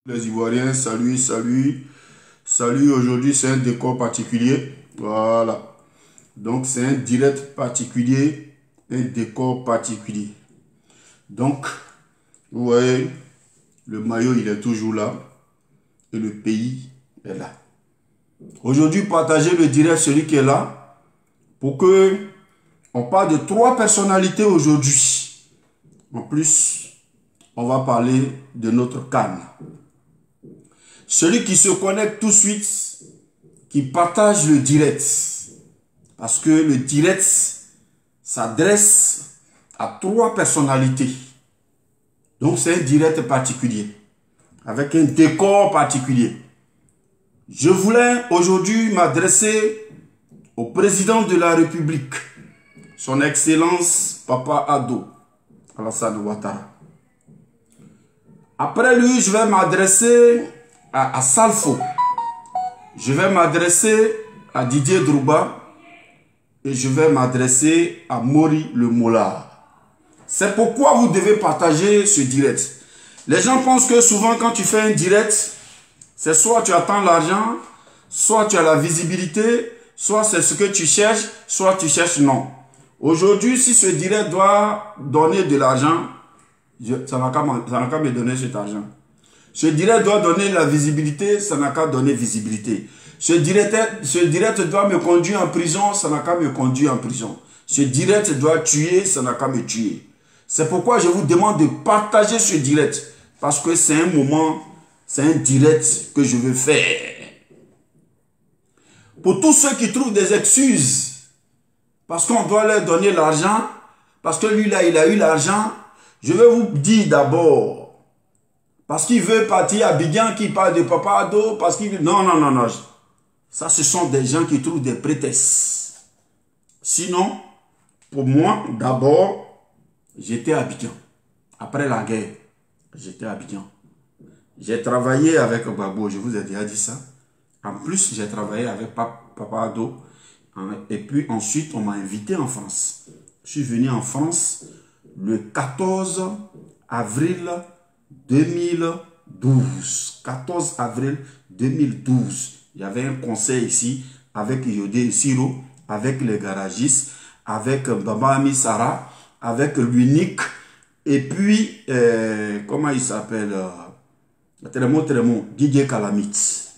Les Ivoiriens, salut, salut. Salut, aujourd'hui c'est un décor particulier. Voilà. Donc c'est un direct particulier, un décor particulier. Donc, vous voyez, le maillot il est toujours là et le pays est là. Aujourd'hui, partagez le direct, celui qui est là, pour que on parle de 3 personnalités aujourd'hui. En plus, on va parler de notre CAN. Celui qui se connecte tout de suite, qui partage le direct. Parce que le direct s'adresse à 3 personnalités. Donc c'est un direct particulier, avec un décor particulier. Je voulais aujourd'hui m'adresser au président de la République, son Excellence Papa Ado Alassane Ouattara. Après lui, je vais m'adresser à Salfo. Je vais m'adresser à Didier Drouba et je vais m'adresser à Mori le Mollard. C'est pourquoi vous devez partager ce direct. Les gens pensent que souvent quand tu fais un direct, c'est soit tu attends l'argent, soit tu as la visibilité, soit c'est ce que tu cherches, soit tu cherches non. Aujourd'hui, si ce direct doit donner de l'argent, ça n'a qu'à me donner cet argent. Ce direct doit donner la visibilité, ça n'a qu'à donner visibilité. Ce direct doit me conduire en prison, ça n'a qu'à me conduire en prison. Ce direct doit tuer, ça n'a qu'à me tuer. C'est pourquoi je vous demande de partager ce direct. Parce que c'est un moment, c'est un direct que je veux faire. Pour tous ceux qui trouvent des excuses, parce qu'on doit leur donner l'argent, parce que lui là, il a eu l'argent, je vais vous dire d'abord, parce qu'il veut partir à Abidjan, qui parle de Papa Ado, parce qu'il veut... Non, non, non, non. Ça, ce sont des gens qui trouvent des prétextes. Sinon, pour moi, d'abord, j'étais à Abidjan. Après la guerre, j'étais à Abidjan. J'ai travaillé avec Babo, je vous ai déjà dit ça. En plus, j'ai travaillé avec Papa Ado. Et puis ensuite, on m'a invité en France. Je suis venu en France le 14 avril 2012. 14 avril 2012. Il y avait un conseil ici avec Yodé Siro, avec les garagistes, avec Baba Ami Sarah, avec l'unique, et puis, comment il s'appelle, Tremont, Didier Calamite.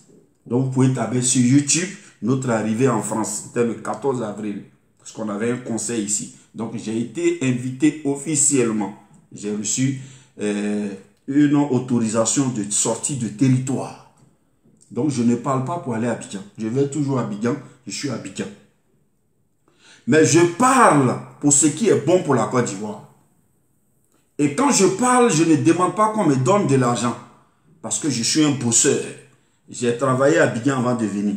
Donc vous pouvez taper sur YouTube notre arrivée en France. C'était le 14 avril, parce qu'on avait un conseil ici. Donc j'ai été invité officiellement. J'ai reçu une autorisation de sortie de territoire. Donc je ne parle pas pour aller à Abidjan. Je vais toujours à Abidjan, je suis à Abidjan. Mais je parle pour ce qui est bon pour la Côte d'Ivoire. Et quand je parle, je ne demande pas qu'on me donne de l'argent. Parce que je suis un bosseur. J'ai travaillé à Abidjan avant de venir.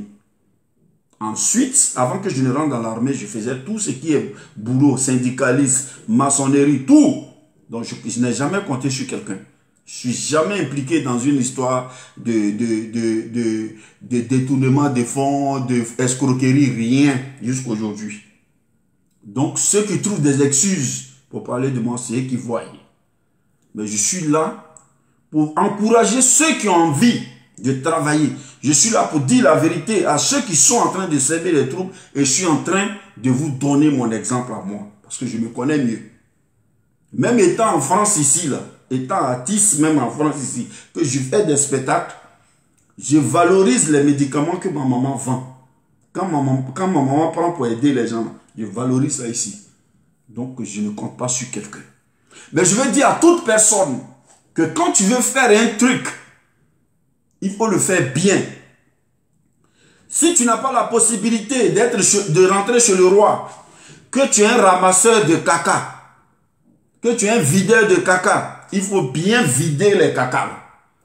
Ensuite, avant que je ne rentre dans l'armée, je faisais tout ce qui est boulot, syndicalisme, maçonnerie, tout. Donc je n'ai jamais compté sur quelqu'un. Je ne suis jamais impliqué dans une histoire de détournement de fonds, d'escroquerie, rien, jusqu'à aujourd'hui. Donc, ceux qui trouvent des excuses pour parler de moi, c'est eux qui voient. Mais je suis là pour encourager ceux qui ont envie de travailler. Je suis là pour dire la vérité à ceux qui sont en train de servir les troupes et je suis en train de vous donner mon exemple à moi. Parce que je me connais mieux. Même étant en France ici, là, étant artiste même en France ici, que je fais des spectacles, je valorise les médicaments que ma maman vend. Quand ma maman prend pour aider les gens, je valorise ça ici. Donc je ne compte pas sur quelqu'un. Mais je veux dire à toute personne que quand tu veux faire un truc, il faut le faire bien. Si tu n'as pas la possibilité de rentrer chez le roi, que tu es un ramasseur de caca, que tu es un videur de caca, il faut bien vider les caca.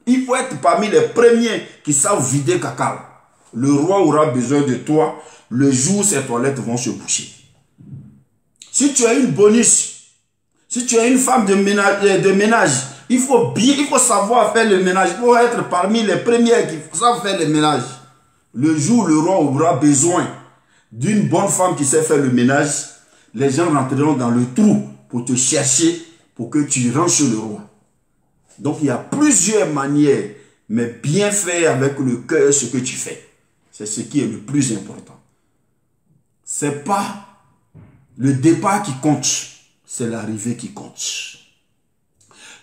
Il faut être parmi les premiers qui savent vider caca. Le roi aura besoin de toi le jour où ses toilettes vont se boucher. Si tu as une bonus, si tu as une femme de ménage, il faut savoir faire le ménage. Il faut être parmi les premiers qui savent faire le ménage. Le jour où le roi aura besoin d'une bonne femme qui sait faire le ménage, les gens rentreront dans le trou pour te chercher, pour que tu rentres chez le roi. Donc il y a plusieurs manières mais bien faire avec le cœur ce que tu fais. C'est ce qui est le plus important. Ce n'est pas le départ qui compte, c'est l'arrivée qui compte.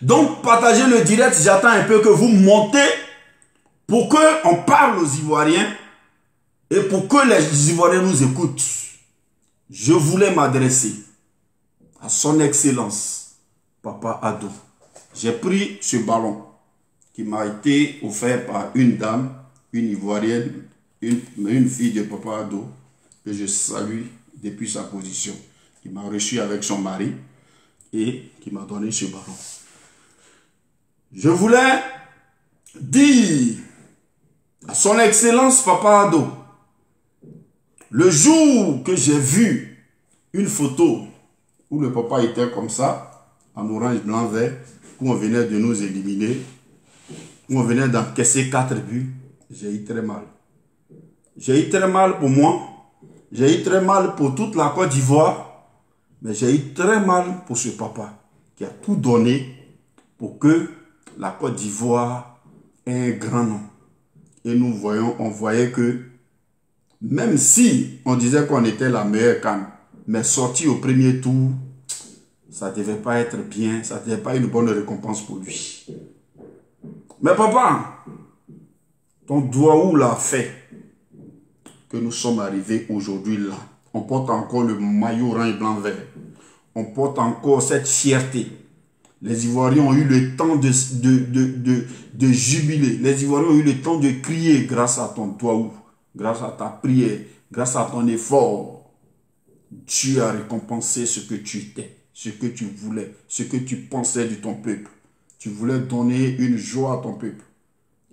Donc, partagez le direct, j'attends un peu que vous montez pour qu'on parle aux Ivoiriens et pour que les Ivoiriens nous écoutent. Je voulais m'adresser à son excellence, Papa Ado. J'ai pris ce ballon qui m'a été offert par une dame, une Ivoirienne, une fille de Papa Ado, que je salue depuis sa position, qui m'a reçu avec son mari et qui m'a donné ce ballon. Je voulais dire à son excellence Papa Ado, le jour que j'ai vu une photo où le papa était comme ça, en orange, blanc, vert, où on venait de nous éliminer, où on venait d'encaisser 4 buts, j'ai eu très mal. J'ai eu très mal pour moi, j'ai eu très mal pour toute la Côte d'Ivoire, mais j'ai eu très mal pour ce papa qui a tout donné pour que la Côte d'Ivoire ait un grand nom. Et nous voyons, on voyait que même si on disait qu'on était la meilleure CAN, mais sorti au premier tour, ça ne devait pas être bien, ça ne devait pas être une bonne récompense pour lui. Mais papa, ton doigt l'a fait que nous sommes arrivés aujourd'hui là. On porte encore le maillot orange blanc vert. On porte encore cette fierté. Les Ivoiriens ont eu le temps de jubiler. Les Ivoiriens ont eu le temps de crier grâce à ton doigt, grâce à ta prière, grâce à ton effort. Dieu a récompensé ce que tu étais, ce que tu voulais, ce que tu pensais de ton peuple. Tu voulais donner une joie à ton peuple.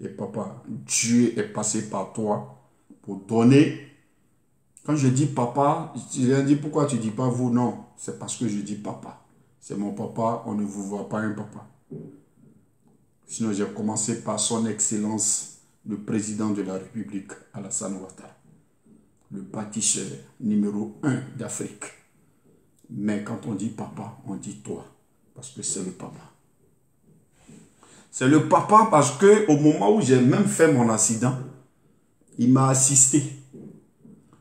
Et papa, Dieu est passé par toi pour donner. Quand je dis papa, je dis pourquoi tu ne dis pas vous? Non, c'est parce que je dis papa. C'est mon papa, on ne vous voit pas un papa. Sinon, j'ai commencé par son excellence, le président de la République, Alassane Ouattara, le bâtisseur numéro 1 d'Afrique. Mais quand on dit papa, on dit toi, parce que c'est le papa. C'est le papa parce que au moment où j'ai même fait mon accident, il m'a assisté.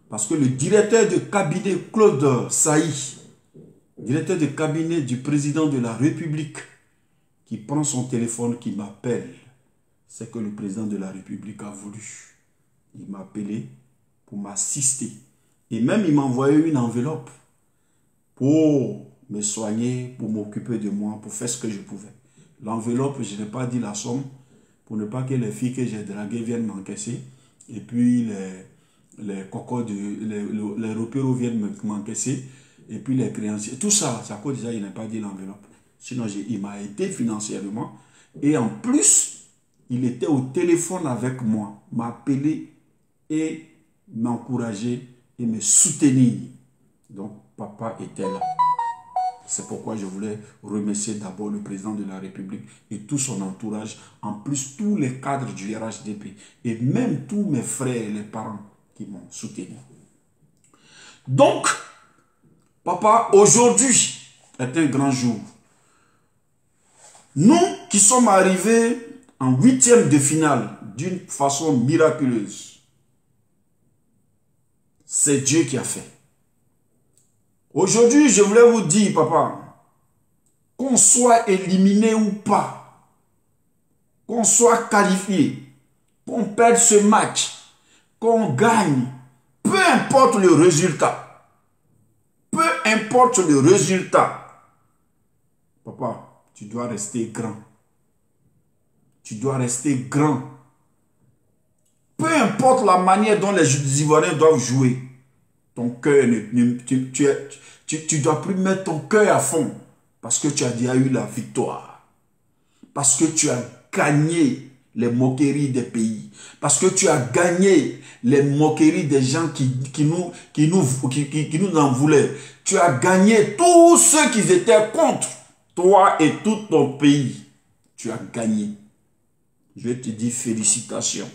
Parce que le directeur de cabinet, Claude Saï, directeur de cabinet du président de la République, qui prend son téléphone, qui m'appelle, c'est que le président de la République a voulu. Il m'a appelé pour m'assister. Et même il m'a envoyé une enveloppe pour me soigner, pour m'occuper de moi, pour faire ce que je pouvais. L'enveloppe, je n'ai pas dit la somme, pour ne pas que les filles que j'ai draguées viennent m'encaisser. Et puis les cocos, les repéros viennent m'encaisser. Et puis les créanciers. Tout ça, c'est à cause de ça, il n'a pas dit l'enveloppe. Sinon, il m'a aidé financièrement. Et en plus, il était au téléphone avec moi, m'a appelé et m'encourager et me soutenir. Donc, papa était là. C'est pourquoi je voulais remercier d'abord le président de la République et tout son entourage, en plus tous les cadres du RHDP et même tous mes frères et les parents qui m'ont soutenu. Donc, papa, aujourd'hui est un grand jour. Nous qui sommes arrivés en 8e de finale d'une façon miraculeuse, c'est Dieu qui a fait. Aujourd'hui, je voulais vous dire, papa, qu'on soit éliminé ou pas, qu'on soit qualifié, qu'on perde ce match, qu'on gagne, peu importe le résultat, peu importe le résultat, papa, tu dois rester grand. Tu dois rester grand. Peu importe la manière dont les Ivoiriens doivent jouer, ton cœur, tu dois plus mettre ton cœur à fond parce que tu as déjà eu la victoire. Parce que tu as gagné les moqueries des pays. Parce que tu as gagné les moqueries des gens qui nous en voulaient. Tu as gagné tous ceux qui étaient contre toi et tout ton pays. Tu as gagné. Je te dis félicitations.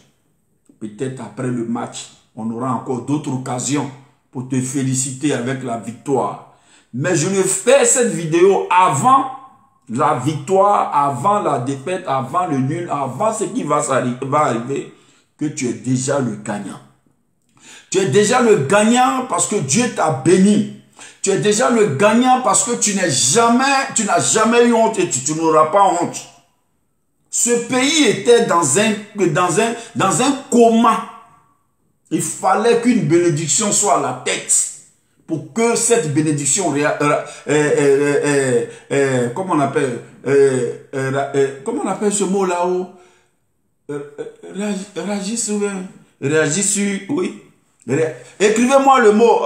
Peut-être après le match, on aura encore d'autres occasions pour te féliciter avec la victoire. Mais je ne fais cette vidéo avant la victoire, avant la défaite, avant le nul, avant ce qui va arriver, que tu es déjà le gagnant. Tu es déjà le gagnant parce que Dieu t'a béni. Tu es déjà le gagnant parce que tu n'as jamais eu honte et tu n'auras pas honte. Ce pays était dans un coma. Il fallait qu'une bénédiction soit à la tête pour que cette bénédiction, comment on appelle ce mot là-haut, réagisse, oui. Écrivez-moi le mot.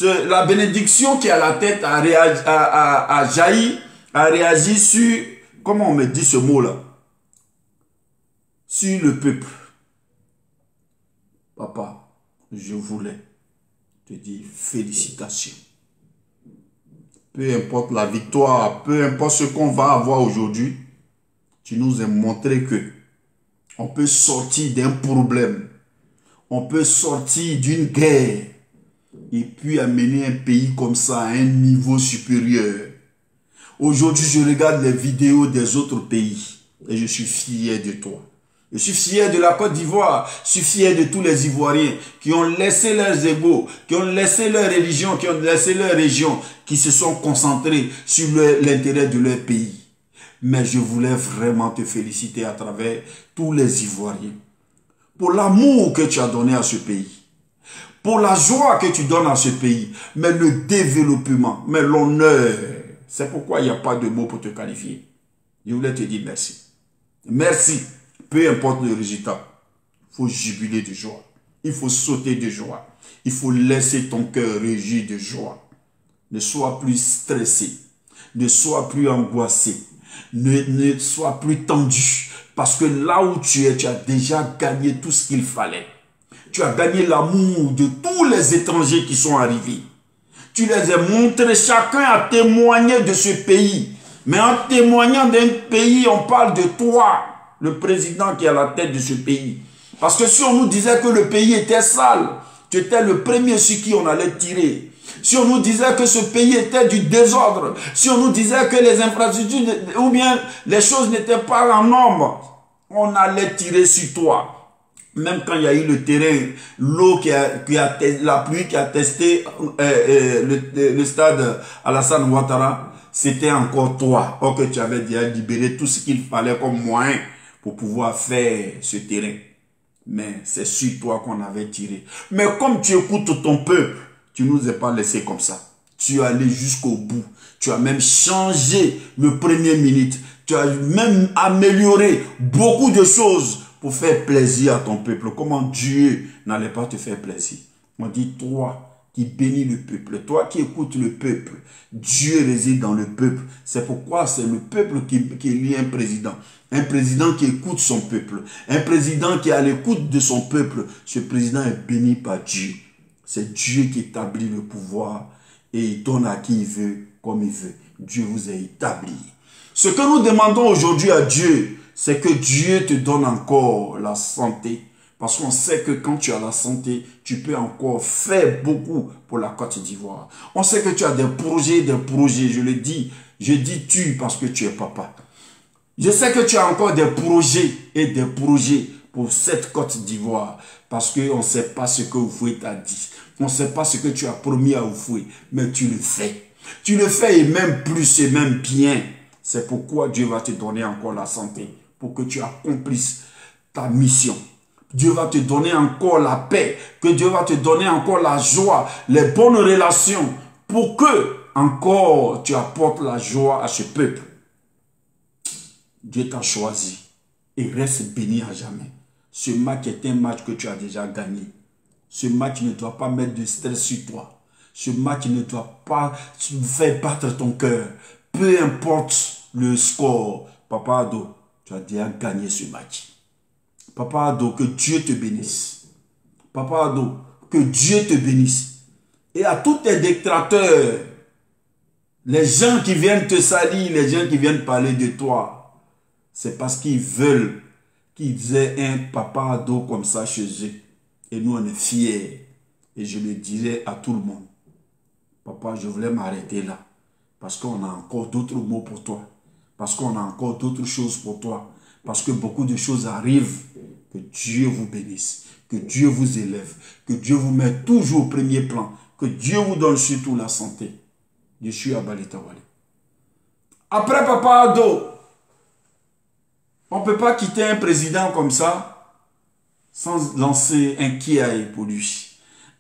La bénédiction qui est à la tête a jailli, a réagi sur, comment on me dit ce mot-là? Sur le peuple. Papa, je voulais te dire félicitations. Peu importe la victoire, peu importe ce qu'on va avoir aujourd'hui, tu nous as montré que on peut sortir d'un problème, on peut sortir d'une guerre et puis amener un pays comme ça à un niveau supérieur. Aujourd'hui, je regarde les vidéos des autres pays et je suis fier de toi. Je suis fier de la Côte d'Ivoire, je suis fier de tous les Ivoiriens qui ont laissé leurs égaux, qui ont laissé leur religion, qui ont laissé leur région, qui se sont concentrés sur l'intérêt de leur pays. Mais je voulais vraiment te féliciter à travers tous les Ivoiriens pour l'amour que tu as donné à ce pays, pour la joie que tu donnes à ce pays, mais le développement, mais l'honneur. C'est pourquoi il n'y a pas de mots pour te qualifier. Je voulais te dire merci. Merci. Peu importe le résultat, il faut jubiler de joie. Il faut sauter de joie. Il faut laisser ton cœur régir de joie. Ne sois plus stressé. Ne sois plus angoissé. Ne sois plus tendu. Parce que là où tu es, tu as déjà gagné tout ce qu'il fallait. Tu as gagné l'amour de tous les étrangers qui sont arrivés. Tu les as montrés, chacun a témoigné de ce pays. Mais en témoignant d'un pays, on parle de toi, le président qui est à la tête de ce pays. Parce que si on nous disait que le pays était sale, tu étais le premier sur qui on allait tirer. Si on nous disait que ce pays était du désordre, si on nous disait que les infrastructures ou bien les choses n'étaient pas en nombre, on allait tirer sur toi. Même quand il y a eu le terrain, l'eau la pluie qui a testé le stade Alassane Ouattara, c'était encore toi. Or que tu avais déjà libéré tout ce qu'il fallait comme moyen pour pouvoir faire ce terrain. Mais c'est sur toi qu'on avait tiré. Mais comme tu écoutes ton peuple, tu ne nous as pas laissé comme ça. Tu es allé jusqu'au bout. Tu as même changé le premier minute. Tu as même amélioré beaucoup de choses pour faire plaisir à ton peuple. Comment Dieu n'allait pas te faire plaisir? On dit, toi qui bénis le peuple, toi qui écoutes le peuple, Dieu réside dans le peuple. C'est pourquoi c'est le peuple qui élit un président. Un président qui écoute son peuple. Un président qui est à l'écoute de son peuple. Ce président est béni par Dieu. C'est Dieu qui établit le pouvoir et il donne à qui il veut, comme il veut. Dieu vous a établi. Ce que nous demandons aujourd'hui à Dieu, c'est que Dieu te donne encore la santé. Parce qu'on sait que quand tu as la santé, tu peux encore faire beaucoup pour la Côte d'Ivoire. On sait que tu as des projets, je le dis. Je dis tu parce que tu es papa. Je sais que tu as encore des projets et des projets pour cette Côte d'Ivoire. Parce qu'on ne sait pas ce que Oufoué t'a dit. On ne sait pas ce que tu as promis à Oufoué. Mais tu le fais. Tu le fais et même plus et même bien. C'est pourquoi Dieu va te donner encore la santé. Pour que tu accomplisses ta mission. Dieu va te donner encore la paix. Que Dieu va te donner encore la joie. Les bonnes relations. Pour que encore tu apportes la joie à ce peuple. Dieu t'a choisi. Et reste béni à jamais. Ce match est un match que tu as déjà gagné. Ce match ne doit pas mettre de stress sur toi. Ce match ne doit pas faire battre ton cœur. Peu importe le score. Papa Ado, tu as déjà gagné ce match. Papa Ado, que Dieu te bénisse. Papa Ado, que Dieu te bénisse. Et à tous tes détracteurs, les gens qui viennent te salir, les gens qui viennent parler de toi, c'est parce qu'ils veulent qu'ils aient un Papa Ado comme ça chez eux. Et nous, on est fiers. Et je le dirai à tout le monde. Papa, je voulais m'arrêter là. Parce qu'on a encore d'autres mots pour toi. Parce qu'on a encore d'autres choses pour toi. Parce que beaucoup de choses arrivent. Que Dieu vous bénisse. Que Dieu vous élève. Que Dieu vous mette toujours au premier plan. Que Dieu vous donne surtout la santé. Je suis à Balitawale. Après Papa Ado, on ne peut pas quitter un président comme ça sans lancer un kiaï pour lui.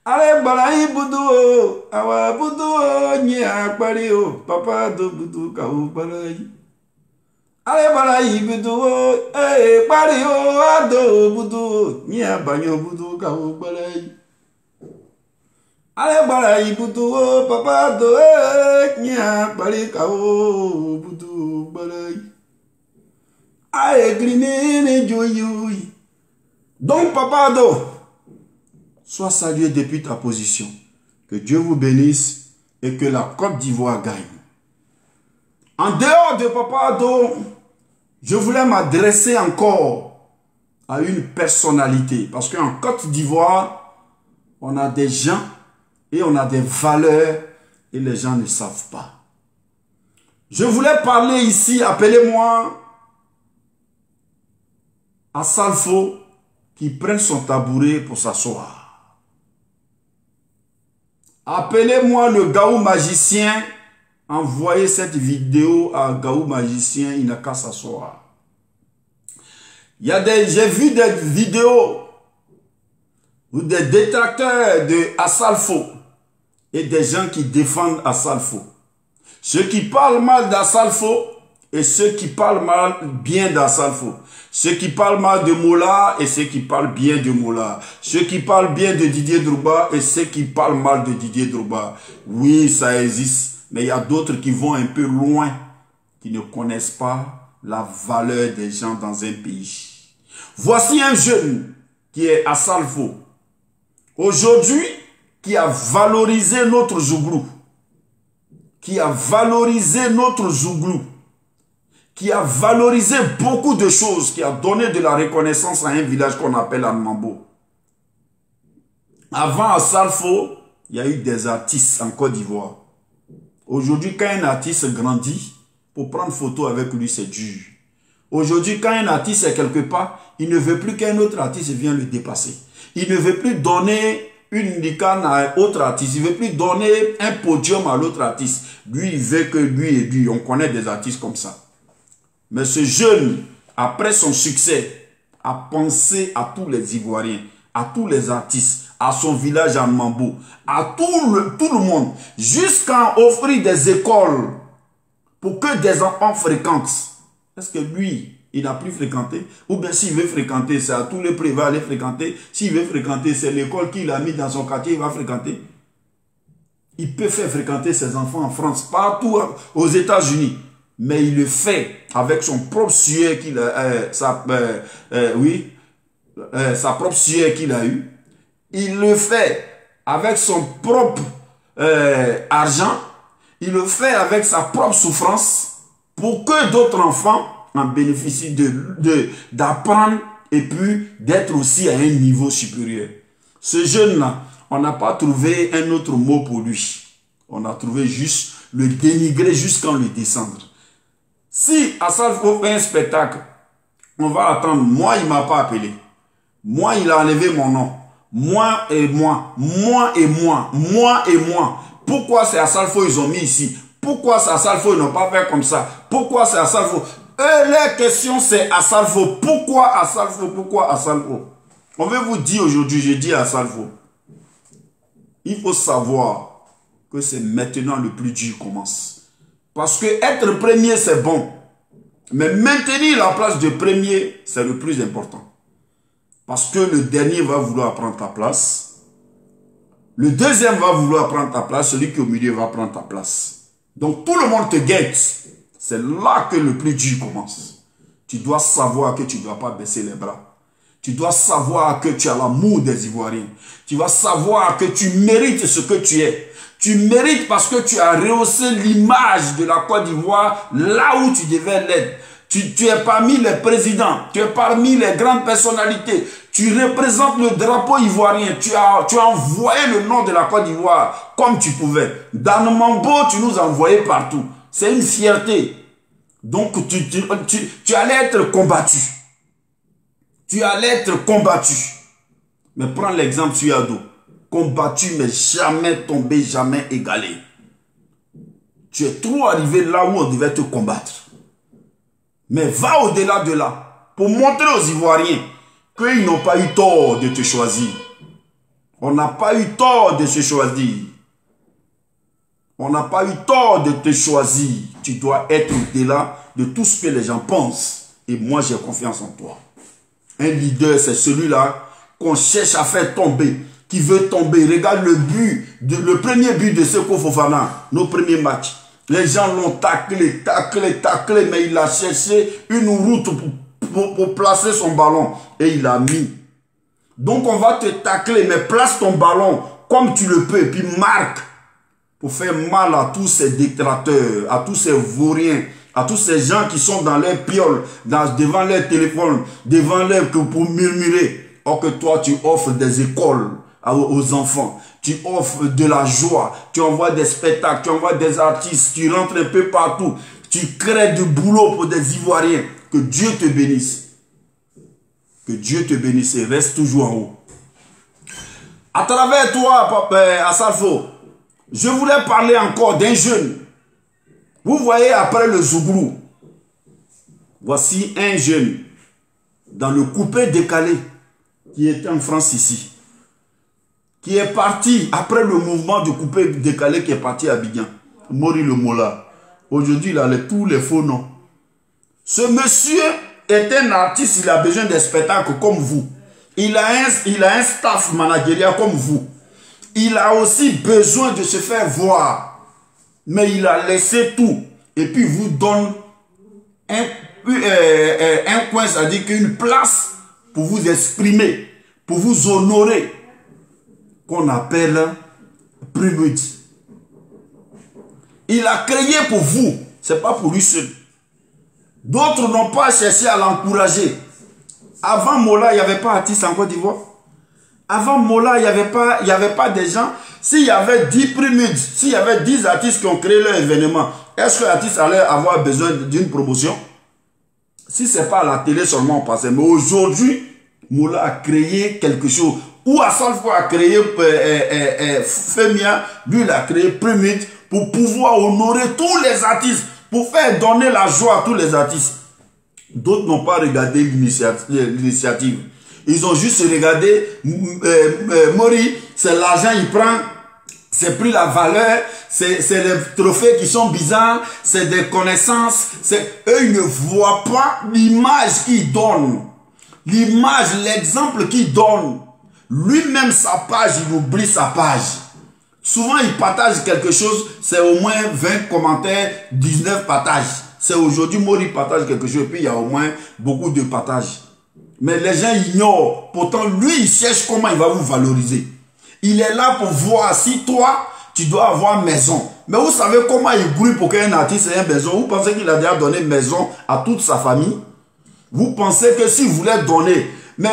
Allez, balaï boudou, awa boudou, nya pario, Papa Ado boudou, kaou balaï. Allez, balaï boudou, eh, pario, ado boudou, nya banyo boudou, kaou balaï. Allez, balaï boudou, Papa Ado, eh, nya pari kaou boudou, balaï. Allez, grinene joyoui. Donc, Papa Ado, sois salué depuis ta position. Que Dieu vous bénisse et que la Côte d'Ivoire gagne. En dehors de Papa Ado, je voulais m'adresser encore à une personnalité. Parce qu'en Côte d'Ivoire, on a des gens et on a des valeurs et les gens ne savent pas. Je voulais parler ici, appelez-moi à Salfo qui prenne son tabouret pour s'asseoir. Appelez-moi le Gaou magicien. Envoyez cette vidéo à Gaou magicien, il n'a qu'à s'asseoir. J'ai vu des vidéos ou des détracteurs de Assalfo et des gens qui défendent Assalfo. Ceux qui parlent mal d'Assalfo et ceux qui parlent mal bien d'Assalfo. Ceux qui parlent mal de Mola et ceux qui parlent bien de Mola. Ceux qui parlent bien de Didier Drogba et ceux qui parlent mal de Didier Drogba. Oui, ça existe. Mais il y a d'autres qui vont un peu loin, qui ne connaissent pas la valeur des gens dans un pays. Voici un jeune qui est à Salfo. Aujourd'hui, qui a valorisé notre Zouglou. Qui a valorisé notre Zouglou. Qui a valorisé beaucoup de choses, qui a donné de la reconnaissance à un village qu'on appelle Anmambo. Avant à Salfo, il y a eu des artistes en Côte d'Ivoire. Aujourd'hui, quand un artiste grandit, pour prendre photo avec lui, c'est dur. Aujourd'hui, quand un artiste est quelque part, il ne veut plus qu'un autre artiste vienne le dépasser. Il ne veut plus donner une licane à un autre artiste. Il ne veut plus donner un podium à l'autre artiste. Lui, il veut que lui et lui. On connaît des artistes comme ça. Mais ce jeune, après son succès, a pensé à tous les Ivoiriens, à tous les artistes, à son village en Mambo, à tout le monde, jusqu'à offrir des écoles pour que des enfants fréquentent. Est-ce que lui, il n'a plus fréquenté? Ou bien s'il veut fréquenter, c'est à tous les prix, il va aller fréquenter. S'il veut fréquenter, c'est l'école qu'il a mis dans son quartier, il va fréquenter. Il peut faire fréquenter ses enfants en France, partout aux États-Unis. Mais il le fait avec son propre sueur qu'il a, sa propre sueur qu'il a eu. Il le fait avec son propre argent. Il le fait avec sa propre souffrance pour que d'autres enfants en bénéficient d'apprendre et puis d'être aussi à un niveau supérieur. Ce jeune-là, on n'a pas trouvé un autre mot pour lui. On a trouvé juste le dénigrer jusqu'à le descendre. Si Assalfo fait un spectacle, on va attendre. Moi, il ne m'a pas appelé. Moi, il a enlevé mon nom. Moi et moi. Moi et moi. Moi et moi. Pourquoi c'est Assalfo ils ont mis ici? Pourquoi c'est Assalfo ils n'ont pas fait comme ça? Pourquoi c'est Assalfo? La question c'est Assalfo. Pourquoi Assalfo? Pourquoi Assalfo? On veut vous dire aujourd'hui, je dis à Assalfo. Il faut savoir que c'est maintenant le plus dur commence. Parce que être premier, c'est bon. Mais maintenir la place de premier, c'est le plus important. Parce que le dernier va vouloir prendre ta place. Le deuxième va vouloir prendre ta place. Celui qui est au milieu va prendre ta place. Donc tout le monde te guette. C'est là que le plus dur commence. Tu dois savoir que tu ne dois pas baisser les bras. Tu dois savoir que tu as l'amour des Ivoiriens. Tu vas savoir que tu mérites ce que tu es. Tu mérites parce que tu as rehaussé l'image de la Côte d'Ivoire là où tu devais l'être. Tu es parmi les présidents, tu es parmi les grandes personnalités. Tu représentes le drapeau ivoirien. Tu as envoyé le nom de la Côte d'Ivoire comme tu pouvais. Dans le Mambo, tu nous envoyais partout. C'est une fierté. Donc tu allais être combattu. Tu allais être combattu. Mais prends l'exemple sur Yado. Combattu mais jamais tombé, jamais égalé. Tu es trop arrivé là où on devait te combattre. Mais va au-delà de là. Pour montrer aux Ivoiriens qu'ils n'ont pas eu tort de te choisir. On n'a pas eu tort de se choisir. On n'a pas eu tort de te choisir. Tu dois être au-delà de tout ce que les gens pensent. Et moi, j'ai confiance en toi. Un leader, c'est celui-là qu'on cherche à faire tomber, qui veut tomber. Regarde le premier but de Seko Fofana, nos premiers matchs. Les gens l'ont taclé, mais il a cherché une route pour placer son ballon. Et il a mis. Donc on va te tacler, mais place ton ballon comme tu le peux. Et puis marque pour faire mal à tous ces détracteurs, à tous ces vauriens, à tous ces gens qui sont dans leurs pioles, devant leur téléphone, devant leur pour murmurer. Or que toi, tu offres des écoles aux enfants. Tu offres de la joie. Tu envoies des spectacles, tu envoies des artistes. Tu rentres un peu partout. Tu crées du boulot pour des Ivoiriens. Que Dieu te bénisse. Que Dieu te bénisse et reste toujours en haut. À travers toi, Papa Assalfo, je voulais parler encore d'un jeune. Vous voyez après le Zouglou, voici un jeune dans le coupé décalé qui était en France ici, qui est parti après le mouvement de coupé décalé qui est parti à Abidjan. Mori le Mola. Aujourd'hui, il a tous les faux noms. Ce monsieur est un artiste, il a besoin de spectacles comme vous. Il a un staff managérial comme vous. Il a aussi besoin de se faire voir. Mais il a laissé tout. Et puis vous donne un coin, c'est-à-dire qu'une place pour vous exprimer, pour vous honorer, qu'on appelle Primut. Il a créé pour vous. Ce n'est pas pour lui seul. D'autres n'ont pas cherché à l'encourager. Avant Mola, il n'y avait pas d'artiste en Côte d'Ivoire. Avant Mola, il n'y avait pas des gens. S'il y avait 10 Primudes, s'il y avait 10 artistes qui ont créé leur événement, est-ce que l'artiste allait avoir besoin d'une promotion? Si ce n'est pas à la télé seulement on passait. Mais aujourd'hui, Mola a créé quelque chose. Ou Assalfo a créé Femia, lui il a créé Primude pour pouvoir honorer tous les artistes, pour faire donner la joie à tous les artistes. D'autres n'ont pas regardé l'initiative. Ils ont juste regardé Mori, c'est l'argent il prend, c'est plus la valeur, c'est les trophées qui sont bizarres, c'est des connaissances. Eux, ils ne voient pas l'image qu'il donne. L'image, l'exemple qu'il donne. Lui-même, sa page, il oublie sa page. Souvent, il partage quelque chose, c'est au moins 20 commentaires, 19 partages. C'est aujourd'hui, Mori partage quelque chose, et puis il y a au moins beaucoup de partages. Mais les gens ignorent. Pourtant, lui, il cherche comment il va vous valoriser. Il est là pour voir si toi, tu dois avoir maison. Mais vous savez comment il grouille pour qu'un artiste ait une maison? Vous pensez qu'il a déjà donné maison à toute sa famille? Vous pensez que s'il voulait donner, mais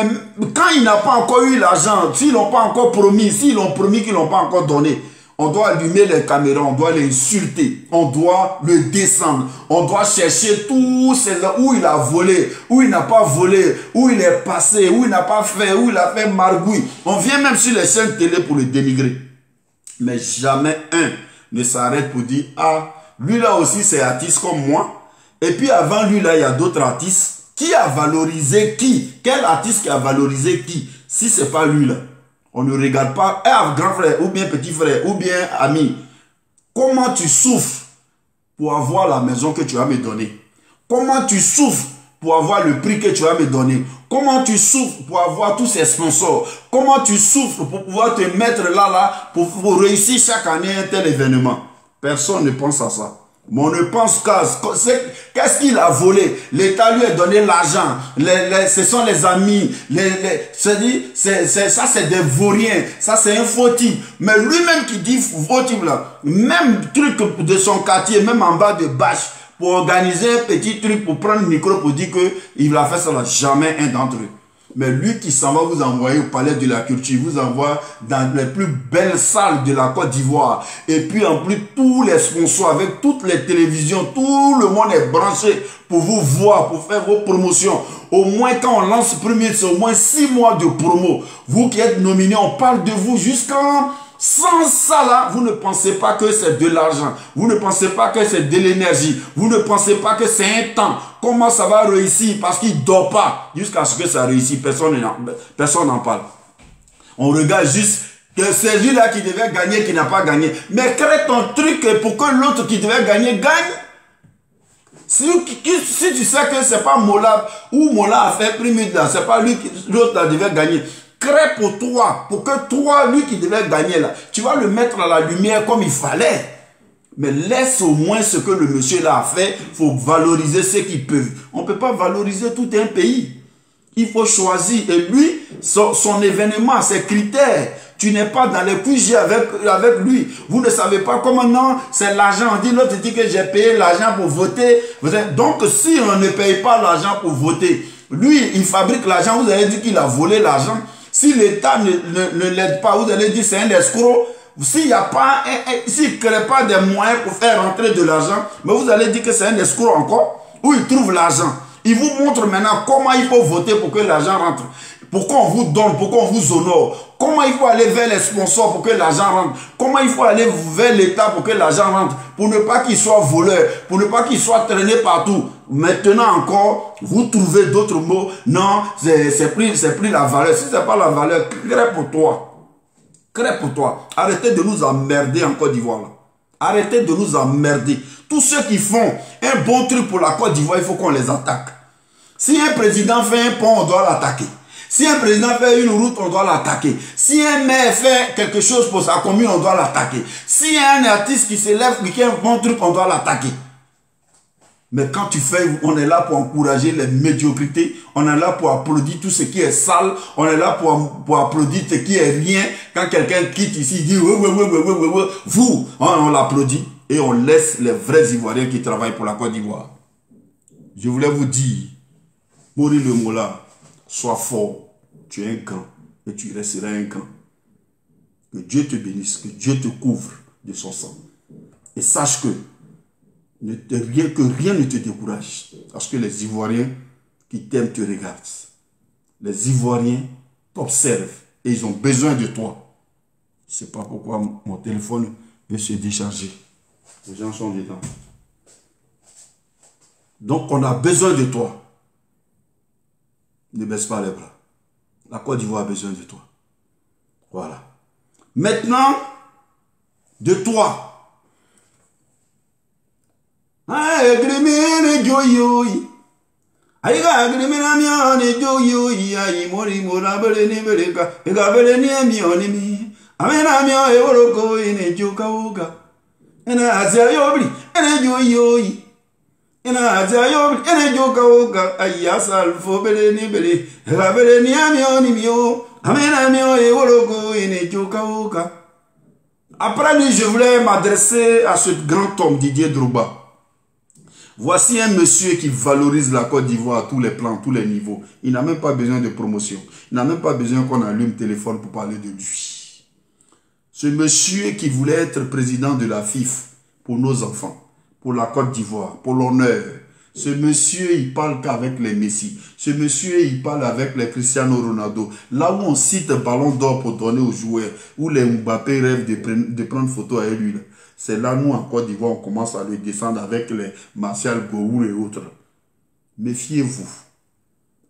quand il n'a pas encore eu l'argent, s'ils n'ont pas encore promis, s'ils l'ont promis qu'ils n'ont pas encore donné, on doit allumer les caméras, on doit l'insulter, on doit le descendre, on doit chercher tous ces où il a volé, où il n'a pas volé, où il est passé, où il n'a pas fait, où il a fait margouille. On vient même sur les chaînes télé pour le dénigrer. Mais jamais un ne s'arrête pour dire, ah, lui là aussi c'est artiste comme moi. Et puis avant lui là, il y a d'autres artistes. Qui a valorisé qui? Quel artiste qui a valorisé qui? Si c'est pas lui là. On ne regarde pas, grand frère, ou bien petit frère, ou bien ami. Comment tu souffres pour avoir la maison que tu vas me donner? Comment tu souffres pour avoir le prix que tu vas me donner? Comment tu souffres pour avoir tous ces sponsors? Comment tu souffres pour pouvoir te mettre là, pour réussir chaque année un tel événement? Personne ne pense à ça. Mais on ne pense qu'à qu'est-ce qu'il a volé. L'État lui a donné l'argent. Ce sont les amis. Ça c'est des vauriens. Ça c'est un faux type. Mais lui-même qui dit faux type là, même truc de son quartier, même en bas de bâche, pour organiser un petit truc, pour prendre le micro pour dire qu'il a fait ça là, jamais un d'entre eux. Mais lui qui s'en va vous envoyer au palais de la culture, vous envoie dans les plus belles salles de la Côte d'Ivoire. Et puis en plus, tous les sponsors avec toutes les télévisions, tout le monde est branché pour vous voir, pour faire vos promotions. Au moins quand on lance premier, c'est au moins 6 mois de promo. Vous qui êtes nominé, on parle de vous jusqu'en... Sans ça là, vous ne pensez pas que c'est de l'argent. Vous ne pensez pas que c'est de l'énergie. Vous ne pensez pas que c'est un temps. Comment ça va réussir? Parce qu'il ne dort pas jusqu'à ce que ça réussisse. Personne n'en parle. On regarde juste que c'est lui-là qui devait gagner, qui n'a pas gagné. Mais crée ton truc pour que l'autre qui devait gagner gagne. Si tu sais que c'est pas Mola ou Mola a fait premier là, c'est pas lui l'autre là devait gagner. Crée pour toi, pour que toi, lui qui devait gagner là, tu vas le mettre à la lumière comme il fallait. Mais laisse au moins ce que le monsieur là a fait. Il faut valoriser ce qu'ils peuvent. On ne peut pas valoriser tout un pays. Il faut choisir. Et lui, son événement, ses critères, tu n'es pas dans les QG avec lui. Vous ne savez pas comment non, c'est l'argent. On dit, l'autre dit que j'ai payé l'argent pour voter. Donc, si on ne paye pas l'argent pour voter, lui, il fabrique l'argent, vous allez dire qu'il a volé l'argent. Si l'État ne l'aide pas, vous allez dire c'est un escroc. S'il n'y a pas, s'il ne crée pas des moyens pour faire rentrer de l'argent, mais vous allez dire que c'est un escroc encore, où il trouve l'argent. Il vous montre maintenant comment il faut voter pour que l'argent rentre. Pourquoi on vous donne, pourquoi on vous honore. Comment il faut aller vers les sponsors pour que l'argent rentre. Comment il faut aller vers l'État pour que l'argent rentre. Pour ne pas qu'il soit voleur, pour ne pas qu'il soit traîné partout. Maintenant encore, vous trouvez d'autres mots. Non, c'est plus la valeur. Si ce n'est pas la valeur, crée pour toi. Crée pour toi. Arrêtez de nous emmerder en Côte d'Ivoire. Arrêtez de nous emmerder. Tous ceux qui font un bon truc pour la Côte d'Ivoire, il faut qu'on les attaque. Si un président fait un pont, on doit l'attaquer. Si un président fait une route, on doit l'attaquer. Si un maire fait quelque chose pour sa commune, on doit l'attaquer. Si y a un artiste qui s'élève, qui a un bon truc, on doit l'attaquer. Mais quand tu fais, on est là pour encourager les médiocrités, on est là pour applaudir tout ce qui est sale, on est là pour applaudir ce qui est rien. Quand quelqu'un quitte ici, il dit vous, on l'applaudit et on laisse les vrais Ivoiriens qui travaillent pour la Côte d'Ivoire. Je voulais vous dire, Mori le Mola, sois fort, tu es un grand et tu resteras un grand. Que Dieu te bénisse, que Dieu te couvre de son sang. Et sache que rien ne te décourage. Parce que les Ivoiriens qui t'aiment te regardent. Les Ivoiriens t'observent et ils ont besoin de toi. Je ne sais pas pourquoi mon téléphone veut se décharger. Les gens sont dedans. Donc on a besoin de toi. Ne baisse pas les bras. La Côte d'Ivoire a besoin de toi. Voilà. Maintenant, de toi. Après lui, je voulais m'adresser à ce grand homme, Didier Drogba. Voici un monsieur qui valorise la Côte d'Ivoire à tous les plans, tous les niveaux. Il n'a même pas besoin de promotion. Il n'a même pas besoin qu'on allume le téléphone pour parler de lui. Ce monsieur qui voulait être président de la FIF pour nos enfants, pour la Côte d'Ivoire, pour l'honneur. Ce monsieur, il parle qu'avec les Messi. Ce monsieur, il parle avec les Cristiano Ronaldo. Là où on cite un ballon d'or pour donner aux joueurs, où les Mbappé rêvent de prendre photo avec lui. C'est là, nous, en Côte d'Ivoire, on commence à le descendre avec les Martial Gourou et autres. Méfiez-vous.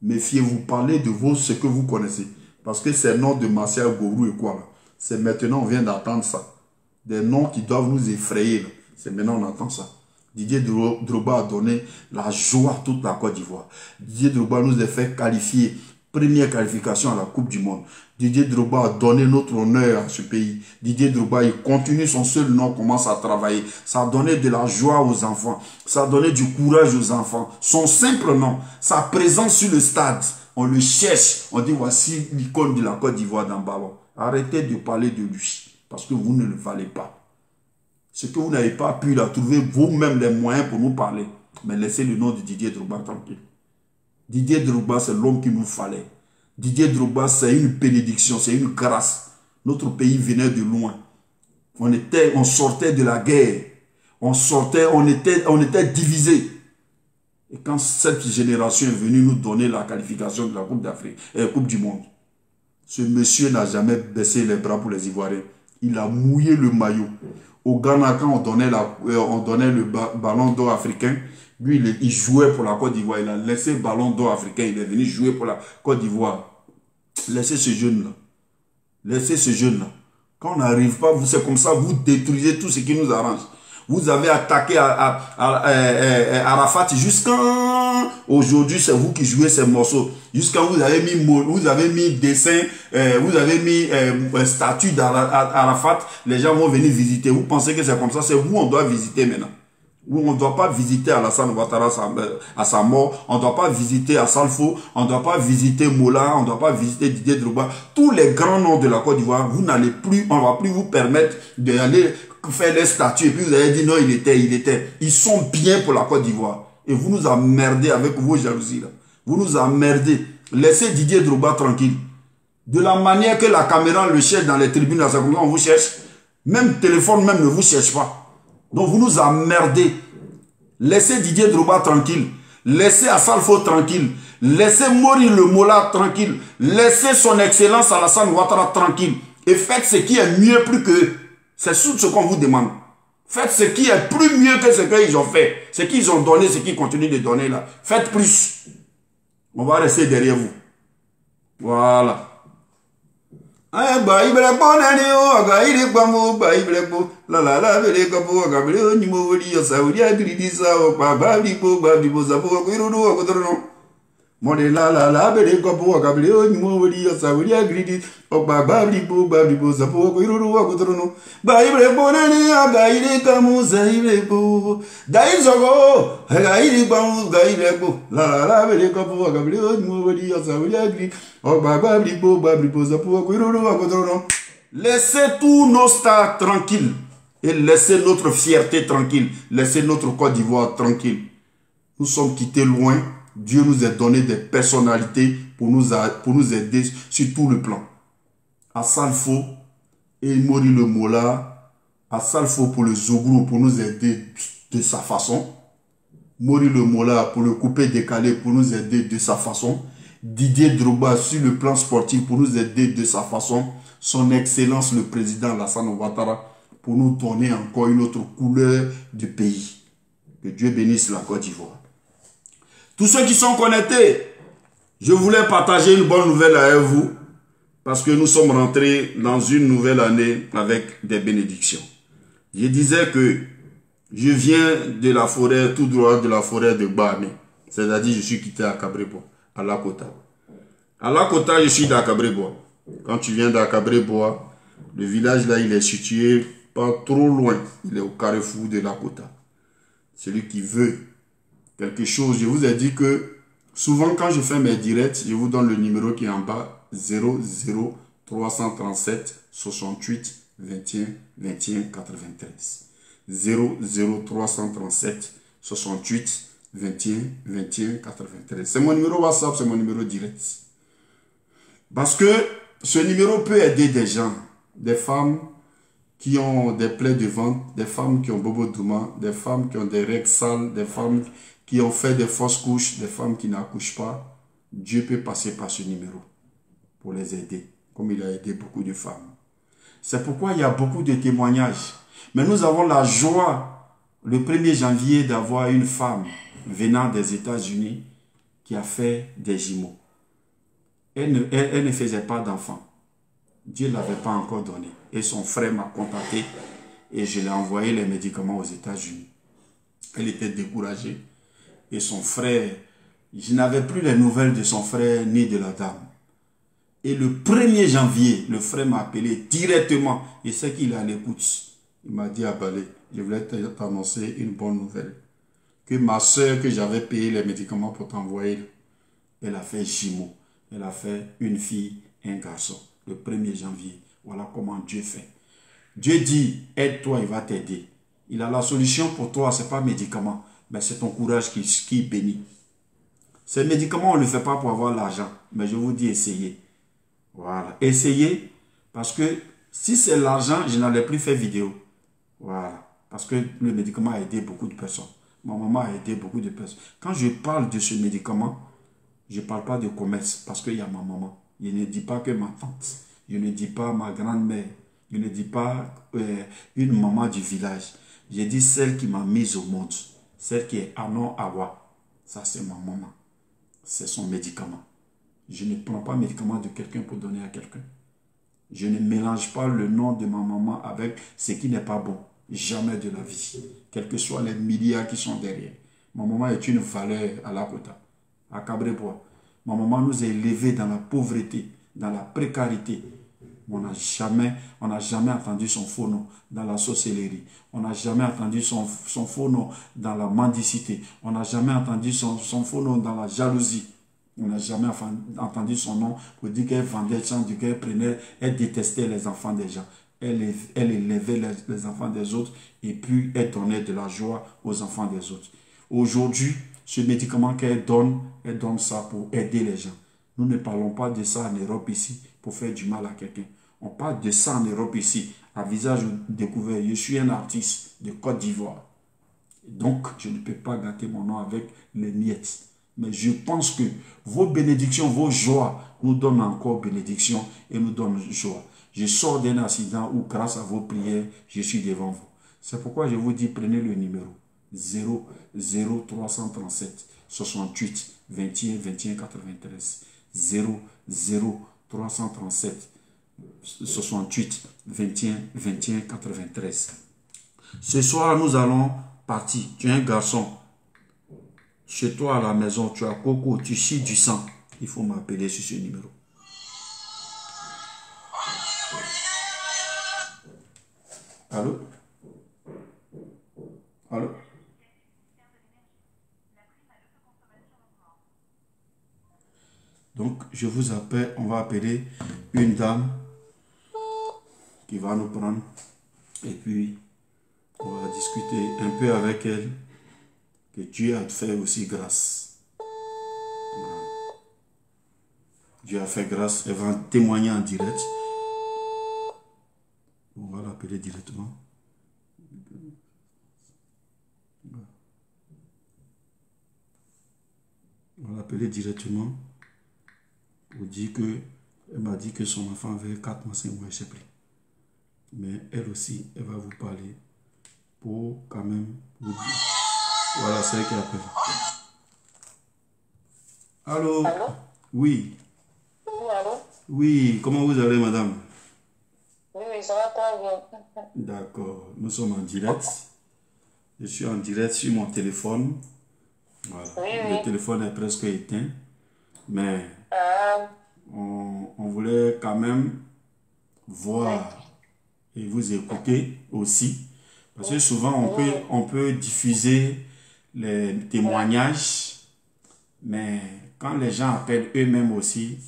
Méfiez-vous. Parlez de vous, ce que vous connaissez. Parce que ces noms de Martial Gourou et quoi là, c'est maintenant, on vient d'entendre ça. Des noms qui doivent nous effrayer. C'est maintenant, on entend ça. Didier Drogba a donné la joie à toute la Côte d'Ivoire. Didier Drogba nous a fait qualifier. Première qualification à la Coupe du Monde. Didier Drogba a donné notre honneur à ce pays. Didier Drogba, il continue, son seul nom commence à travailler. Ça a donné de la joie aux enfants. Ça a donné du courage aux enfants. Son simple nom, sa présence sur le stade, on le cherche. On dit, voici l'icône de la Côte d'Ivoire dans Ballon. Arrêtez de parler de lui, parce que vous ne le valez pas. Ce que vous n'avez pas pu là, trouver vous-même les moyens pour nous parler. Mais laissez le nom de Didier Drogba tranquille. Didier Drogba, c'est l'homme qu'il nous fallait. Didier Drogba, c'est une bénédiction, c'est une grâce. Notre pays venait de loin. On sortait de la guerre. On était divisés. Et quand cette génération est venue nous donner la qualification de la Coupe d'Afrique, Coupe du Monde, ce monsieur n'a jamais baissé les bras pour les Ivoiriens. Il a mouillé le maillot. Au Ghana, quand on donnait le ballon d'or africain, lui, il jouait pour la Côte d'Ivoire. Il a laissé le ballon d'or africain. Il est venu jouer pour la Côte d'Ivoire. Laissez ce jeune-là. Laissez ce jeune-là. Quand on n'arrive pas, c'est comme ça, vous détruisez tout ce qui nous arrange. Vous avez attaqué Arafat jusqu'à aujourd'hui, c'est vous qui jouez ces morceaux. Jusqu'à vous avez mis dessin, vous avez mis statue d'Arafat. Les gens vont venir visiter. Vous pensez que c'est comme ça? C'est vous on doit visiter maintenant. On ne doit pas visiter Alassane Ouattara à sa mort. On ne doit pas visiter Assalfo. On ne doit pas visiter Mola. On ne doit pas visiter Didier Drogba. Tous les grands noms de la Côte d'Ivoire, vous n'allez plus, on ne va plus vous permettre d'aller faire des statuts. Et puis vous allez dire non, il était. Ils sont bien pour la Côte d'Ivoire. Et vous nous emmerdez avec vos jalousies là. Vous nous emmerdez. Laissez Didier Drogba tranquille. De la manière que la caméra le cherche dans les tribunes, là, c'est comme ça on vous cherche. Même téléphone même ne vous cherche pas. Donc vous nous emmerdez. Laissez Didier Drogba tranquille. Laissez Assalfo tranquille. Laissez Mori le Mola tranquille. Laissez son excellence Alassane Ouattara tranquille. Et faites ce qui est mieux plus que... C'est tout ce qu'on vous demande. Faites ce qui est plus mieux que ce qu'ils ont fait. Ce qu'ils ont donné, ce qu'ils continuent de donner là. Faites plus. On va rester derrière vous. Voilà. La la la vele kapo kabele ni mo wali yo saudi agridi sa o pa ba bi bo za bo ko ru ru ko tro mo de la vele kapo kabele ni mo wali yo saudi agridi o pa ba bi bo za bo ko ru ru ko tro no ba ibre bonani aga ire kamu za ibre bo dai zogo aga ire bamu ga ire bo la vele kapo kabele ni mo wali yo saudi agridi o pa ba bi bo za bo ko ru ru ko tro no. Laissez tous nos stars tranquilles. Et laissez notre fierté tranquille. Laissez notre Côte d'Ivoire tranquille. Nous sommes quittés loin. Dieu nous a donné des personnalités pour nous aider sur tout le plan. Assalfo et Mori le Mola. Assalfo pour le Zougrou pour nous aider de sa façon. Mori le Mola pour le coupé décalé pour nous aider de sa façon. Didier Drogba sur le plan sportif pour nous aider de sa façon. Son Excellence le président Alassane Ouattara pour nous donner encore une autre couleur du pays. Que Dieu bénisse la Côte d'Ivoire. Tous ceux qui sont connectés, je voulais partager une bonne nouvelle avec vous parce que nous sommes rentrés dans une nouvelle année avec des bénédictions. Je disais que je viens de la forêt, tout droit de la forêt de Bahame. C'est-à-dire je suis quitté à Cabrebois, à Lakota. À Lakota, je suis d'Akabrebois. Quand tu viens d'Akabrebois, le village là, il est situé pas trop loin. Il est au carrefour de Lakota. Celui qui veut quelque chose, je vous ai dit que souvent quand je fais mes directs, je vous donne le numéro qui est en bas, 00 337 68 21 21 93. 00 337 68 21 21 93. C'est mon numéro WhatsApp, c'est mon numéro direct. Parce que ce numéro peut aider des gens, des femmes qui ont des plaies de ventre, des femmes qui ont bobo douma, des femmes qui ont des règles sales, des femmes qui ont fait des fausses couches, des femmes qui n'accouchent pas. Dieu peut passer par ce numéro pour les aider, comme il a aidé beaucoup de femmes. C'est pourquoi il y a beaucoup de témoignages. Mais nous avons la joie, le 1er janvier, d'avoir une femme venant des États-Unis qui a fait des jumeaux. Elle ne faisait pas d'enfant. Dieu ne l'avait pas encore donné. Et son frère m'a contacté et je l'ai envoyé les médicaments aux États-Unis. Elle était découragée. Et son frère, je n'avais plus les nouvelles de son frère ni de la dame. Et le 1er janvier, le frère m'a appelé directement. Il sait qu'il est à l'écoute. Il m'a dit, Abalé, je voulais t'annoncer une bonne nouvelle. Que ma soeur que j'avais payé les médicaments pour t'envoyer, elle a fait jumeaux. Elle a fait une fille, un garçon. Le 1er janvier. Voilà comment Dieu fait. Dieu dit, aide-toi, il va t'aider. Il a la solution pour toi, ce n'est pas médicament, mais c'est ton courage qui bénit. Ces médicaments, on ne le fait pas pour avoir l'argent. Mais je vous dis, essayez. Voilà. Essayez. Parce que si c'est l'argent, je n'allais plus faire vidéo. Voilà. Parce que le médicament a aidé beaucoup de personnes. Ma maman a aidé beaucoup de personnes. Quand je parle de ce médicament, je ne parle pas de commerce parce qu'il y a ma maman. Je ne dis pas que ma tante. Je ne dis pas ma grand-mère. Je ne dis pas une maman du village. Je dis celle qui m'a mise au monde. Celle qui est Anon Awa. Ça, c'est ma maman. C'est son médicament. Je ne prends pas le médicament de quelqu'un pour donner à quelqu'un. Je ne mélange pas le nom de ma maman avec ce qui n'est pas bon. Jamais de la vie. Quels que soient les milliards qui sont derrière. Ma maman est une valeur à la Kota, à Cabrebois. Ma maman nous a élevés dans la pauvreté, dans la précarité. On n'a jamais entendu son faux nom dans la sorcellerie. On n'a jamais entendu son faux nom dans la mendicité. On n'a jamais entendu son faux nom dans la jalousie. On n'a jamais entendu son nom pour dire qu'elle vendait le sang, qu'elle prenait, elle détestait les enfants des gens. Elle élevait les enfants des autres et puis elle donnait de la joie aux enfants des autres. Aujourd'hui, ce médicament elle donne ça pour aider les gens. Nous ne parlons pas de ça en Europe ici pour faire du mal à quelqu'un. On parle de ça en Europe ici, à visage découvert. Je suis un artiste de Côte d'Ivoire. Donc, je ne peux pas gâter mon nom avec les miettes. Mais je pense que vos bénédictions, vos joies nous donnent encore bénédiction et nous donnent joie. Je sors d'un accident où, grâce à vos prières, je suis devant vous. C'est pourquoi je vous dis, prenez le numéro 00337 68 21 21 93. 00337 68 21 21 93. Ce soir, nous allons partir. Tu es un garçon. Chez toi à la maison, tu as coco, tu chies du sang. Il faut m'appeler sur ce numéro. Allô? Allô? Donc, je vous appelle, on va appeler une dame qui va nous prendre et puis on va discuter un peu avec elle que Dieu a fait aussi grâce. Dieu a fait grâce, elle va témoigner en direct. On va l'appeler directement. On va l'appeler directement pour dire que elle m'a dit que son enfant avait 4 mois, 5 mois, je ne sais plus. Mais elle aussi, elle va vous parler pour quand même vous dire. Voilà, c'est elle qui appelle. Allô? Allô? Oui. Oui, allô? Oui, comment vous allez, madame? Oui, ça va très bien. D'accord, nous sommes en direct. Je suis en direct sur mon téléphone. Voilà. Oui, Le oui. téléphone est presque éteint. Mais Ah, on voulait quand même voir et vous écouter aussi. Parce que souvent, on peut diffuser les témoignages. Mais quand les gens appellent eux-mêmes aussi,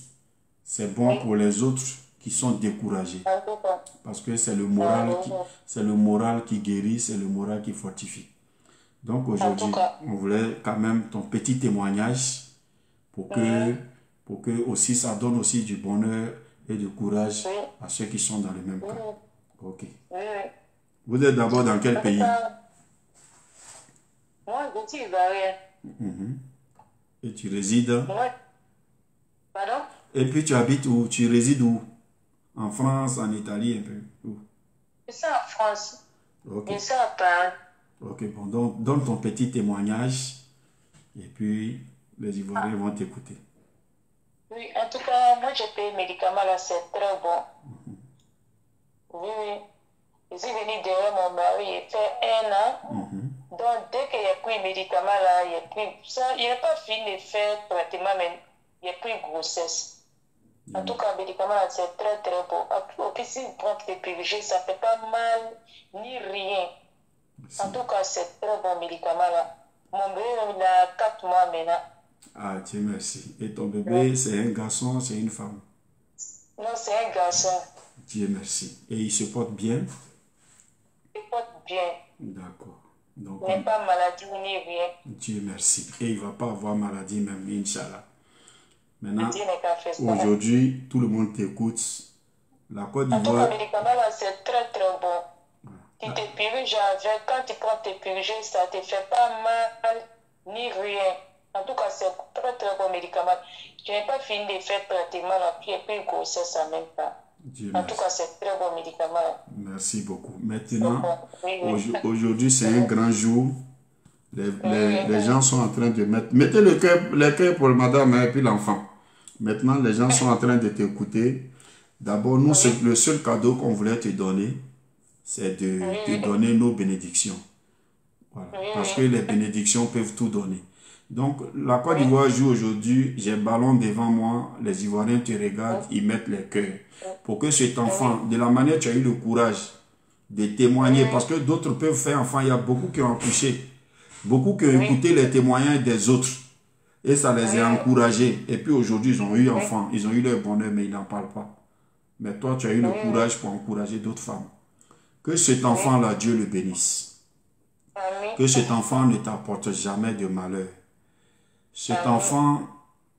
c'est bon pour les autres qui sont découragés. en tout cas. Parce que c'est le moral qui guérit, c'est le moral qui fortifie. Donc aujourd'hui, on voulait quand même ton petit témoignage pour que aussi ça donne aussi du bonheur et du courage à ceux qui sont dans le même cas. Ok. Oui, oui. Vous êtes d'abord dans quel pays? Moi, je suis ivoirien. Et tu résides? Ouais. Pardon? Et puis tu habites où? Tu résides où? En France, en Italie, un peu? Où? Je suis en France. Ok. Je suis à Paris. Ok, bon, donc donne ton petit témoignage et puis les Ivoiriens vont t'écouter. Oui, en tout cas, moi, j'ai payé le médicament là, c'est très bon. Oui, oui. Je suis venue derrière mon mari, il fait 1 an. Donc, dès qu'il a pris le médicament là, il n'a pas fini de faire traitement, mais il a pris grossesse. En tout cas, le médicament là, c'est très très bon. Et puis, si vous prenez des privilégiés, ça ne fait pas mal ni rien. Merci. En tout cas, c'est très bon médicament là. Mon bébé, il a 4 mois maintenant. Ah, Dieu merci. Et ton bébé, c'est un garçon, c'est une femme? Non, c'est un garçon. Dieu merci. Et il se porte bien? Il porte bien. D'accord. Donc, Il n'est pas maladie ni rien. Dieu merci. Et il ne va pas avoir maladie même, Inch'Allah. Maintenant, Dieu n'est qu'à faire ça. aujourd'hui, tout le monde t'écoute. La Côte En tout cas, d'Ivoire... le médicament là, c'est très très bon. Tu te purges avec, quand tu prends tes purges, ça ne te fait pas mal ni rien. En tout cas, c'est très très bon médicament. Je n'ai pas fini de faire pratiquement la puis et puis grossesse en même temps. Dieu En merci. tout cas, c'est très bon médicament. Merci beaucoup. Maintenant, Oui, oui. aujourd'hui, c'est un grand jour. Les gens sont en train de mettre... Mettez le cœur pour madame et puis l'enfant. Maintenant, les gens sont en train de t'écouter. D'abord, nous, c'est le seul cadeau qu'on voulait te donner, c'est de te donner nos bénédictions. Voilà. Parce que les bénédictions peuvent tout donner. Donc, la Côte d'Ivoire joue aujourd'hui, j'ai un ballon devant moi, les Ivoiriens te regardent, ils mettent les cœurs. Pour que cet enfant, de la manière tu as eu le courage de témoigner, parce que d'autres peuvent faire enfant, il y a beaucoup qui ont accouché, beaucoup qui ont écouté les témoignages des autres. Et ça les a encouragés. Et puis aujourd'hui, ils ont eu enfant, ils ont eu leur bonheur, mais ils n'en parlent pas. Mais toi, tu as eu le courage pour encourager d'autres femmes. Que cet enfant-là, Dieu le bénisse. Que cet enfant ne t'apporte jamais de malheur. Cet enfant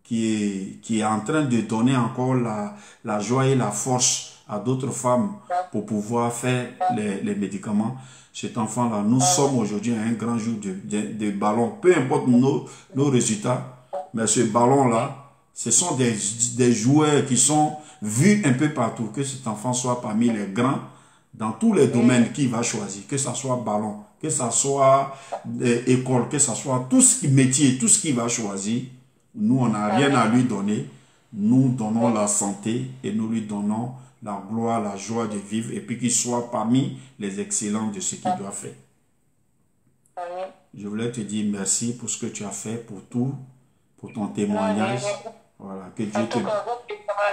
qui est en train de donner encore la joie et la force à d'autres femmes pour pouvoir faire les médicaments. Cet enfant-là, nous sommes aujourd'hui à un grand jour de ballon. Peu importe nos résultats, mais ce ballon-là, ce sont des joueurs qui sont vus un peu partout. Que cet enfant soit parmi les grands dans tous les domaines qu'il va choisir. Que ce soit ballon, que ce soit école, que ce soit tout ce qui métier, tout ce qu'il va choisir. Nous, on n'a rien à lui donner. Nous donnons la santé et nous lui donnons la gloire, la joie de vivre et puis qu'il soit parmi les excellents de ce qu'il doit faire. Je voulais te dire merci pour ce que tu as fait, pour tout, pour ton témoignage. Voilà, que Dieu te...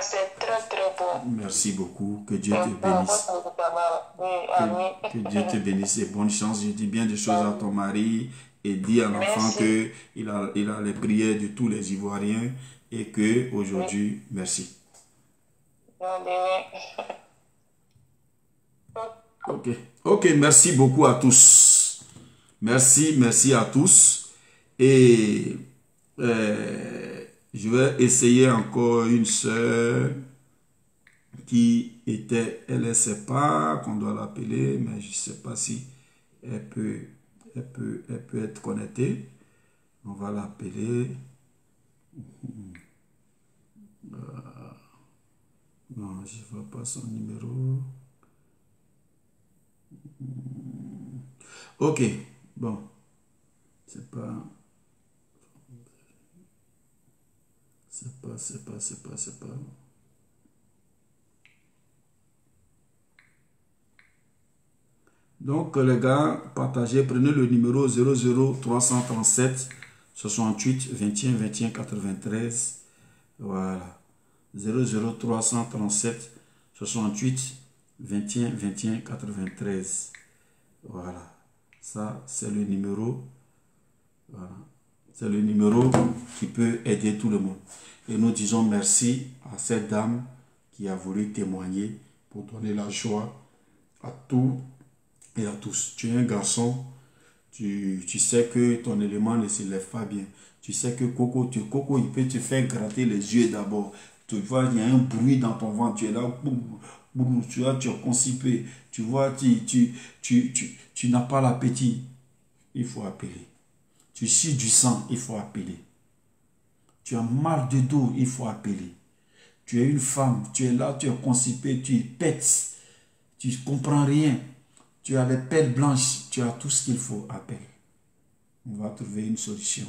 C'est très très bon. Merci beaucoup, que Dieu te bénisse. Que Dieu te bénisse et bonne chance. Je dis bien des choses à ton mari et dis à l'enfant que il a les prières de tous les Ivoiriens et que aujourd'hui, merci. Ok, merci beaucoup à tous. Merci à tous. Et je vais essayer encore une sœur qui était, elle ne sait pas qu'on doit l'appeler, mais je ne sais pas si elle peut être connectée. On va l'appeler. Non, je ne vois pas son numéro. Ok, bon. C'est pas. Donc, les gars, partagez, prenez le numéro 00337 68 21 21 93. Voilà. 00337 68 21 21 93. Voilà. Ça, c'est le numéro. Voilà. C'est le numéro qui peut aider tout le monde. Et nous disons merci à cette dame qui a voulu témoigner pour donner la joie à tous et à tous. Tu es un garçon, tu sais que ton élément ne se lève pas bien. Tu sais que Coco, il peut te faire gratter les yeux d'abord. Tu vois, il y a un bruit dans ton ventre. Tu es là, tu vois, tu es constipé. Tu vois, tu n'as pas l'appétit. Il faut appeler. Tu sues du sang, il faut appeler. Tu as mal de dos, il faut appeler. Tu es une femme, tu es là, tu es constipé, tu pètes. Tu ne comprends rien. Tu as les pelles blanches, tu as tout ce qu'il faut, appelle. On va trouver une solution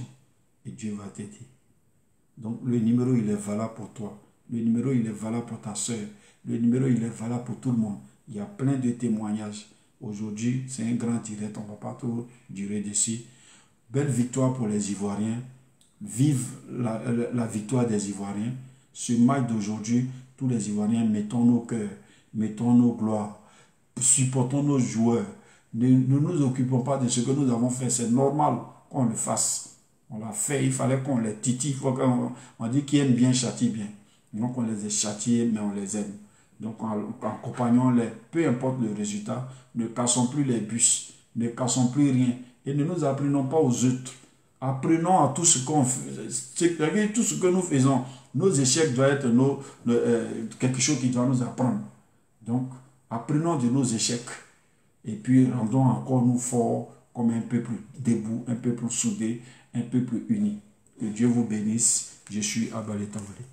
et Dieu va t'aider. Donc le numéro, il est valable pour toi. Le numéro, il est valable pour ta soeur. Le numéro, il est valable pour tout le monde. Il y a plein de témoignages. Aujourd'hui, c'est un grand direct, on ne va pas trop durer dessus. Belle victoire pour les Ivoiriens. Vive la victoire des Ivoiriens. Ce match d'aujourd'hui, tous les Ivoiriens, mettons nos cœurs, mettons nos gloires, supportons nos joueurs. Ne nous occupons pas de ce que nous avons fait. C'est normal qu'on le fasse. On l'a fait, il fallait qu'on les titille. On dit qui aime bien châtie bien. Donc on les a châtiés, mais on les aime. Donc accompagnons-les, peu importe le résultat, ne cassons plus les bus, ne cassons plus rien. et ne nous apprenons pas aux autres. Apprenons à tout ce qu'on fait, tout ce que nous faisons. Nos échecs doivent être quelque chose qui doit nous apprendre. Donc, apprenons de nos échecs. Et puis, rendons encore nous forts comme un peuple debout, un peuple soudé, un peuple uni. Que Dieu vous bénisse. Je suis Abalé Tavalé.